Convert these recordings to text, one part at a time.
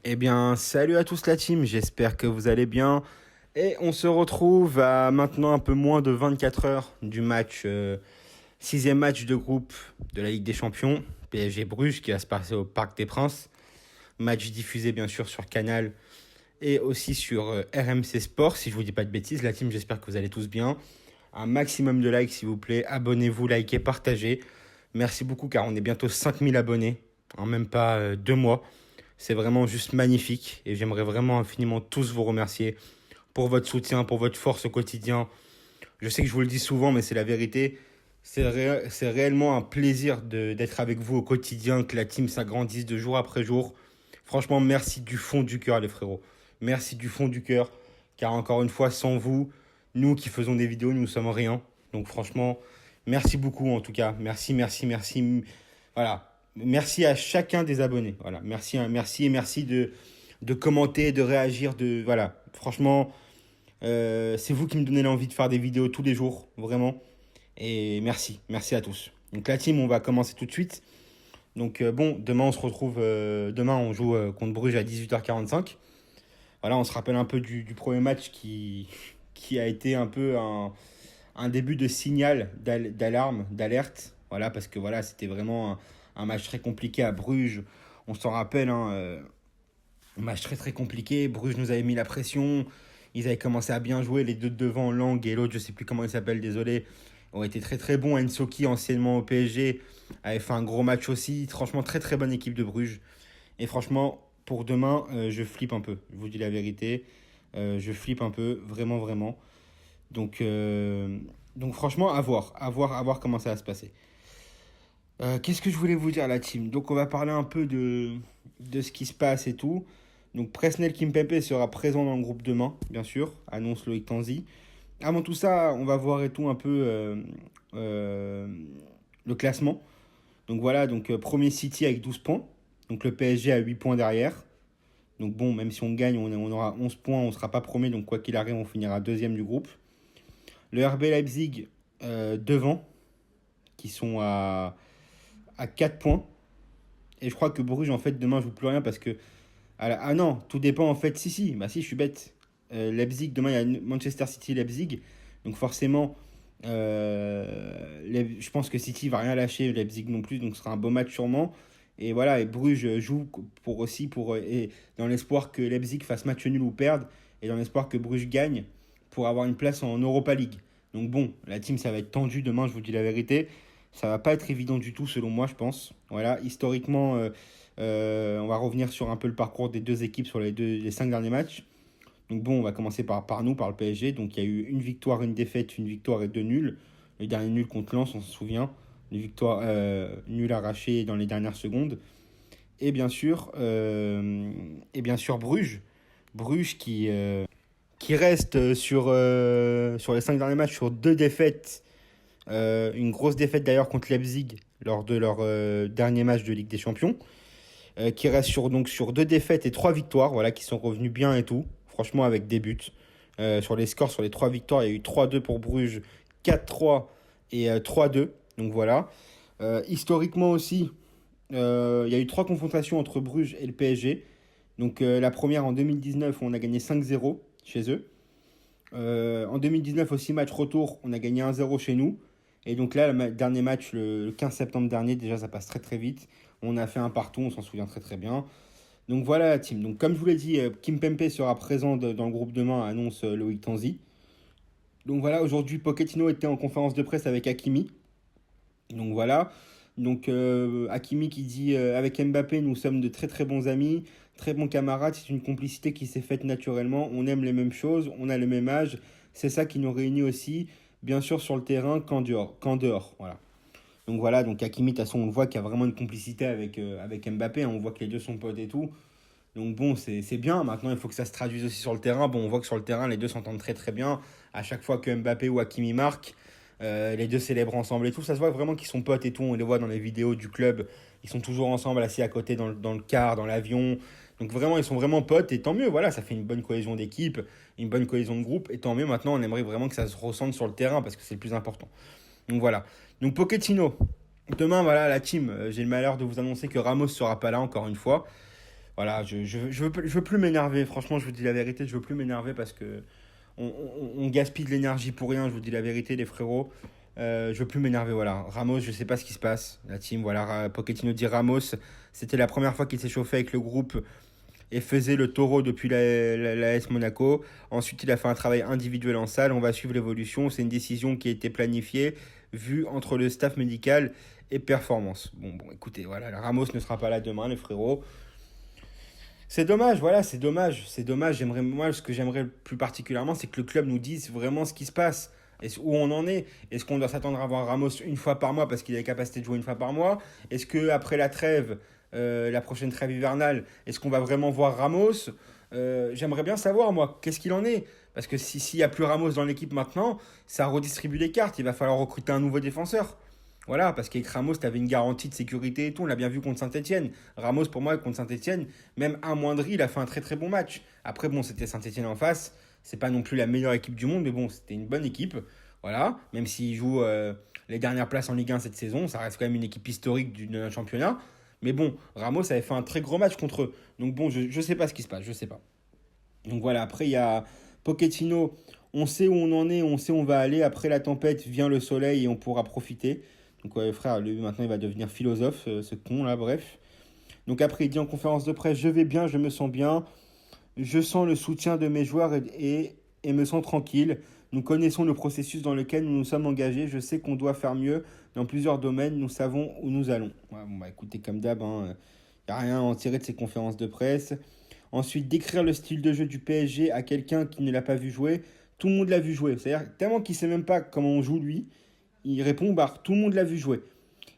Eh bien, salut à tous la team, j'espère que vous allez bien. Et on se retrouve à maintenant un peu moins de 24 heures du match, sixième match de groupe de la Ligue des Champions, PSG Bruges, qui va se passer au Parc des Princes. Match diffusé bien sûr sur Canal et aussi sur RMC Sport, si je vous dis pas de bêtises. La team, j'espère que vous allez tous bien. Un maximum de likes s'il vous plaît, abonnez-vous, likez, partagez. Merci beaucoup car on est bientôt 5000 abonnés en même pas 2 mois. C'est vraiment juste magnifique et j'aimerais vraiment infiniment tous vous remercier pour votre soutien, pour votre force au quotidien. Je sais que je vous le dis souvent, mais c'est la vérité. C'est réellement un plaisir d'être avec vous au quotidien, que la team s'agrandisse de jour après jour. Franchement, merci du fond du cœur, les frérots. Merci du fond du cœur, car encore une fois, sans vous, nous qui faisons des vidéos, nous ne sommes rien. Donc franchement, merci beaucoup en tout cas. Merci, merci, merci. Voilà. Merci à chacun des abonnés. Voilà. Merci, merci et merci de commenter, de réagir. Voilà. Franchement, c'est vous qui me donnez l'envie de faire des vidéos tous les jours. Vraiment. Et merci. Merci à tous. Donc la team, on va commencer tout de suite. Donc bon, demain on se retrouve. Demain on joue contre Bruges à 18h45. Voilà, on se rappelle un peu du premier match qui a été un peu un début de signal d'alarme, d'alerte. Voilà, parce que voilà, c'était vraiment un match très compliqué à Bruges. On s'en rappelle, hein, un match très très compliqué. Bruges nous avait mis la pression. Ils avaient commencé à bien jouer. Les deux de devant, Lang et l'autre, je sais plus comment il s'appelle, désolé, ont été très très bons. Ensoki, anciennement au PSG, avait fait un gros match aussi. Franchement, très très bonne équipe de Bruges. Et franchement, pour demain, je flippe un peu. Je vous dis la vérité. Je flippe un peu, vraiment, vraiment. Donc, donc franchement, à voir comment ça va se passer. Qu'est-ce que je voulais vous dire, la team? Donc, on va parler un peu de ce qui se passe et tout. Donc, Presnel Kimpembe sera présent dans le groupe demain, bien sûr, annonce Loïc Tanzi. Avant tout ça, on va voir et tout un peu euh, le classement. Donc voilà, donc premier City avec 12 points. Donc le PSG a 8 points derrière. Donc bon, même si on gagne, on aura 11 points, on ne sera pas premier. Donc quoi qu'il arrive, on finira deuxième du groupe. Le RB Leipzig devant, qui sont à 4 points. Et je crois que Bruges, en fait, demain, joue plus rien parce que... Ah non, tout dépend en fait. Si, bah si, je suis bête. Leipzig, demain, il y a Manchester City Leipzig. Donc forcément, je pense que City va rien lâcher, Leipzig non plus. Donc ce sera un beau match sûrement. Et voilà, et Bruges joue pour aussi et dans l'espoir que Leipzig fasse match nul ou perde. Et dans l'espoir que Bruges gagne pour avoir une place en Europa League. Donc bon, la team, ça va être tendu demain, je vous dis la vérité. Ça va pas être évident du tout, selon moi, je pense. Voilà, historiquement, on va revenir sur un peu le parcours des deux équipes sur les 5 derniers matchs. Donc bon, on va commencer par nous, par le PSG. Donc il y a eu une victoire, une défaite, une victoire et deux nuls. Le dernier nul contre Lens, on se souvient. Les victoires nul arrachées dans les dernières secondes. Et bien sûr Bruges. Bruges qui reste sur les 5 derniers matchs sur deux défaites. Une grosse défaite d'ailleurs contre Leipzig lors de leur dernier match de Ligue des Champions. Qui reste sur deux défaites et trois victoires, voilà, qui sont revenus bien et tout. Franchement, avec des buts. Sur les scores, sur les trois victoires, il y a eu 3-2 pour Bruges, 4-3 et 3-2. Donc voilà. Historiquement aussi, il y a eu trois confrontations entre Bruges et le PSG. Donc la première en 2019, où on a gagné 5-0 chez eux. En 2019 aussi, match retour, on a gagné 1-0 chez nous. Et donc là, le dernier match, le 15 septembre dernier, déjà ça passe très très vite. On a fait un partout, on s'en souvient très très bien. Donc voilà la team. Donc comme je vous l'ai dit, Kimpembe sera présent dans le groupe demain, annonce Loïc Tanzi. Donc voilà, aujourd'hui Pochettino était en conférence de presse avec Hakimi. Donc voilà. Donc Hakimi qui dit avec Mbappé, nous sommes de très très bons amis, très bons camarades. C'est une complicité qui s'est faite naturellement. On aime les mêmes choses, on a le même âge. C'est ça qui nous réunit aussi, bien sûr sur le terrain qu'en dehors. Voilà. Donc voilà, donc Hakimi, de toute façon, on le voit qu'il y a vraiment une complicité avec Mbappé. Hein, on voit que les deux sont potes et tout. Donc bon, c'est bien. Maintenant, il faut que ça se traduise aussi sur le terrain. Bon, on voit que sur le terrain, les deux s'entendent très très bien. À chaque fois que Mbappé ou Hakimi marquent, les deux célèbrent ensemble et tout. Ça se voit vraiment qu'ils sont potes et tout. On les voit dans les vidéos du club. Ils sont toujours ensemble, assis à côté dans le car, dans l'avion. Donc vraiment, ils sont vraiment potes. Et tant mieux, voilà, ça fait une bonne cohésion d'équipe, une bonne cohésion de groupe. Et tant mieux, maintenant, on aimerait vraiment que ça se ressente sur le terrain parce que c'est le plus important. Donc voilà. Donc Pochettino. Demain, voilà, la team. J'ai le malheur de vous annoncer que Ramos sera pas là encore une fois. Voilà, je veux plus m'énerver. Franchement, je vous dis la vérité, je veux plus m'énerver parce que on gaspille de l'énergie pour rien. Je vous dis la vérité, les frérots. Je veux plus m'énerver. Voilà, Ramos, je sais pas ce qui se passe. La team, voilà, Pochettino dit Ramos. C'était la première fois qu'il s'est chauffé avec le groupe et faisait le taureau depuis la AS Monaco. Ensuite, il a fait un travail individuel en salle. On va suivre l'évolution. C'est une décision qui a été planifiée, vue entre le staff médical et performance. Bon, écoutez, voilà, Ramos ne sera pas là demain, les frérots. C'est dommage, voilà, c'est dommage. C'est dommage. Moi, ce que j'aimerais plus particulièrement, c'est que le club nous dise vraiment ce qui se passe. Où on en est. Est-ce qu'on doit s'attendre à voir Ramos une fois par mois parce qu'il a la capacité de jouer une fois par mois? Est-ce qu'après la trêve, la prochaine trêve hivernale, est-ce qu'on va vraiment voir Ramos? J'aimerais bien savoir, moi, qu'est-ce qu'il en est. Parce que s'il n'y a plus Ramos dans l'équipe maintenant, ça redistribue les cartes. Il va falloir recruter un nouveau défenseur. Voilà, parce qu'avec Ramos, tu avais une garantie de sécurité et tout. On l'a bien vu contre Saint-Etienne. Ramos, pour moi, contre Saint-Etienne, même amoindri, il a fait un très très bon match. Après, bon, c'était Saint-Etienne en face. C'est pas non plus la meilleure équipe du monde, mais bon, c'était une bonne équipe. Voilà, même s'il joue les dernières places en Ligue 1 cette saison, ça reste quand même une équipe historique d'un championnat. Mais bon, Ramos avait fait un très gros match contre eux. Donc bon, je sais pas ce qui se passe, je sais pas. Donc voilà, après il y a Pochettino, on sait où on en est, on sait où on va aller. Après la tempête vient le soleil et on pourra profiter. Donc ouais, frère, lui maintenant il va devenir philosophe, ce con là, bref. Donc après il dit en conférence de presse, je vais bien, je me sens bien. Je sens le soutien de mes joueurs et me sens tranquille. Nous connaissons le processus dans lequel nous nous sommes engagés. Je sais qu'on doit faire mieux dans plusieurs domaines. Nous savons où nous allons. Ouais, bon, bah, écoutez, comme d'hab, il n'y a rien à en tirer de ces conférences de presse. Ensuite, décrire le style de jeu du PSG à quelqu'un qui ne l'a pas vu jouer. Tout le monde l'a vu jouer. C'est-à-dire, tellement qu'il ne sait même pas comment on joue lui, il répond, bah, tout le monde l'a vu jouer.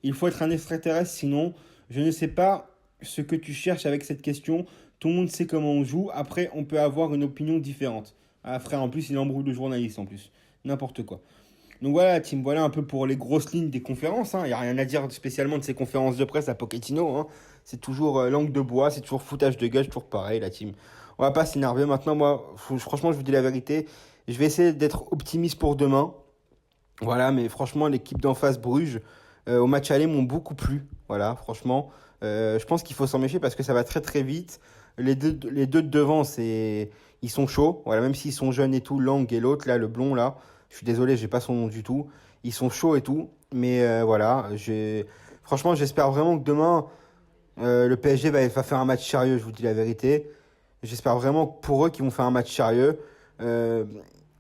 Il faut être un extraterrestre, sinon, je ne sais pas ce que tu cherches avec cette question. Tout le monde sait comment on joue. Après, on peut avoir une opinion différente. Ah, frère, en plus, il embrouille le journaliste, en plus. N'importe quoi. Donc voilà, team, voilà un peu pour les grosses lignes des conférences. Il n'y a rien à dire spécialement de ces conférences de presse à Pochettino. C'est toujours langue de bois, c'est toujours foutage de gueule, toujours pareil, la team. On va pas s'énerver. Maintenant, moi, franchement, je vous dis la vérité. Je vais essayer d'être optimiste pour demain. Voilà, mais franchement, l'équipe d'en face, Bruges, au match aller, m'ont beaucoup plu. Voilà, franchement. Je pense qu'il faut s'en méfier parce que ça va très très vite. Les deux de devant, ils sont chauds. Voilà, même s'ils sont jeunes et tout, Lang et l'autre, là, le blond, là. Je suis désolé, j'ai pas son nom du tout. Ils sont chauds et tout. Mais voilà, franchement, j'espère vraiment que demain, le PSG va faire un match sérieux, je vous dis la vérité. J'espère vraiment pour eux qu'ils vont faire un match sérieux. Euh,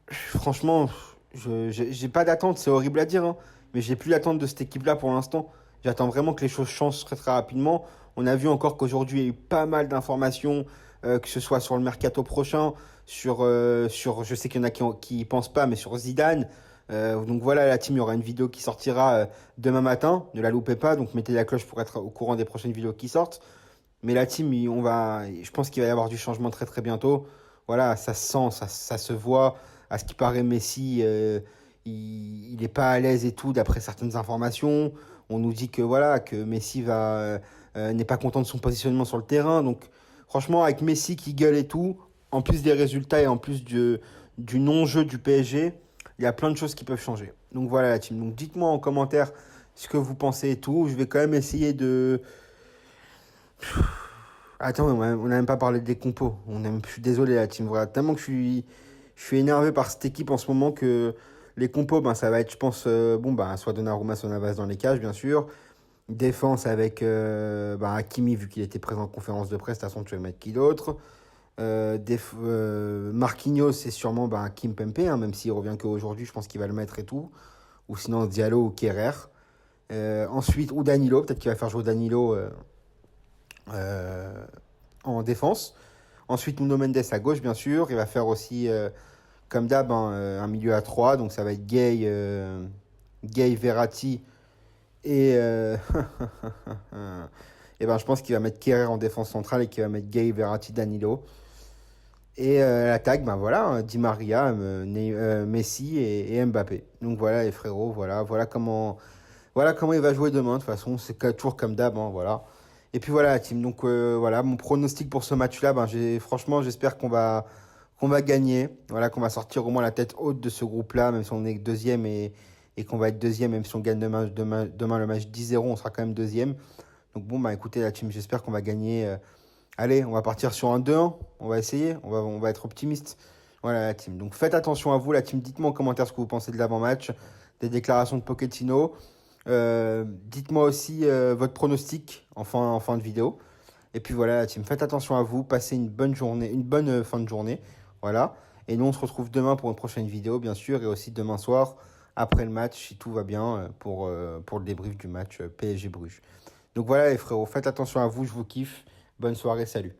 Franchement, j'ai pas d'attente, c'est horrible à dire, mais j'ai plus d'attente de cette équipe-là pour l'instant. J'attends vraiment que les choses changent très très rapidement. On a vu encore qu'aujourd'hui, il y a eu pas mal d'informations, que ce soit sur le mercato prochain, je sais qu'il y en a qui y pensent pas, mais sur Zidane. Donc voilà, la team, il y aura une vidéo qui sortira demain matin. Ne la loupez pas, donc mettez la cloche pour être au courant des prochaines vidéos qui sortent. Mais la team, je pense qu'il va y avoir du changement très très bientôt. Voilà, ça se sent, ça se voit. À ce qui paraît, Messi, il est pas à l'aise et tout, d'après certaines informations. On nous dit que voilà, que Messi n'est pas content de son positionnement sur le terrain. Donc, franchement, avec Messi qui gueule et tout, en plus des résultats et en plus du non-jeu du PSG, il y a plein de choses qui peuvent changer. Donc voilà la team. Donc dites-moi en commentaire ce que vous pensez et tout. Je vais quand même essayer de... Attends, on n'a même pas parlé des compos. Je suis désolé la team. Voilà, tellement que je suis énervé par cette équipe en ce moment que les compos, ben, ça va être, je pense, soit Donnarumma, soit Navas dans les cages, bien sûr. Défense avec Hakimi, vu qu'il était présent en conférence de presse, de toute façon, tu vas mettre qui d'autre. Marquinhos, c'est sûrement Kim Pempe, même s'il revient qu'aujourd'hui, je pense qu'il va le mettre et tout. Ou sinon Diallo ou Kerrer. Ensuite, ou Danilo, peut-être qu'il va faire jouer Danilo en défense. Ensuite, Nuno Mendes à gauche, bien sûr. Il va faire aussi, comme d'hab, un milieu à 3. Donc, ça va être Gay, Verratti et... et je pense qu'il va mettre Kerrer en défense centrale et qu'il va mettre Gay, Verratti, Danilo. Et l'attaque, voilà, Di Maria, Messi et Mbappé. Donc voilà les frérots, voilà comment il va jouer demain. De toute façon, c'est toujours comme d'hab, voilà. Et puis voilà la team. Donc voilà, mon pronostic pour ce match-là, franchement, j'espère qu'on va gagner. Voilà, qu'on va sortir au moins la tête haute de ce groupe-là, même si on est deuxième et qu'on va être deuxième, même si on gagne demain le match 10-0, on sera quand même deuxième. Donc bon, écoutez la team, j'espère qu'on va gagner Allez, on va partir sur un 2-1. On va essayer. On va être optimiste. Voilà, la team. Donc faites attention à vous, la team. Dites-moi en commentaire ce que vous pensez de l'avant-match, des déclarations de Pochettino. Dites-moi aussi votre pronostic en fin de vidéo. Et puis voilà, la team. Faites attention à vous. Passez une bonne journée, une bonne fin de journée. Voilà. Et nous, on se retrouve demain pour une prochaine vidéo, bien sûr. Et aussi demain soir, après le match, si tout va bien, pour le débrief du match PSG Bruges. Donc voilà, les frérots. Faites attention à vous. Je vous kiffe. Bonne soirée. Salut.